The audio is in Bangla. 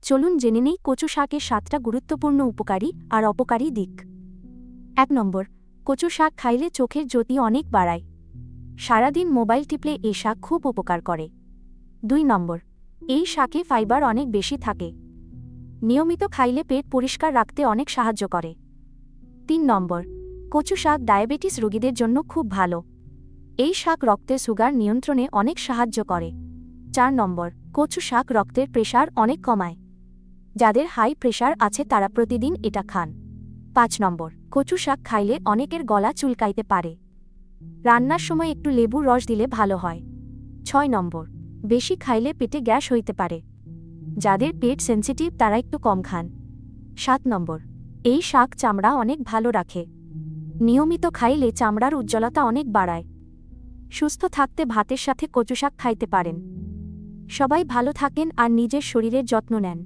চলুন জেনে নেই কচু শাকের 7টা গুরুত্বপূর্ণ উপকারী আর অপকারী দিক। 1 নম্বর, কচু শাক খাইলে চোখের জ্যোতি অনেক বাড়ায়। সারাদিন মোবাইল টিপলে এই শাক খুব উপকার করে। 2 নম্বর, এই শাকে ফাইবার অনেক বেশি থাকে। নিয়মিত খাইলে পেট পরিষ্কার রাখতে অনেক সাহায্য করে। 3 নম্বর, কচু শাক ডায়াবেটিস রোগীদের জন্য খুব ভালো। এই শাক রক্তের সুগার নিয়ন্ত্রণে অনেক সাহায্য করে। 4 নম্বর, কচু শাক রক্তের প্রেশার অনেক কমায়। যাদের হাই প্রেশার আছে তারা প্রতিদিন এটা খান। 5 নম্বর, কচু শাক খাইলে অনেকের গলা চুলকাইতে পারে। রান্নার সময় একটু লেবুর রস দিলে ভালো হয়। 6 নম্বর, বেশি খাইলে পেটে গ্যাস হইতে পারে। যাদের পেট সেনসিটিভ তারা একটু কম খান। 7 নম্বর, এই শাক চামড়া অনেক ভালো রাখে। নিয়মিত খাইলে চামড়ার উজ্জ্বলতা অনেক বাড়ায়। সুস্থ থাকতে ভাতের সাথে কচু শাক খাইতে পারেন। সবাই ভালো থাকেন আর নিজের শরীরের যত্ন নেন।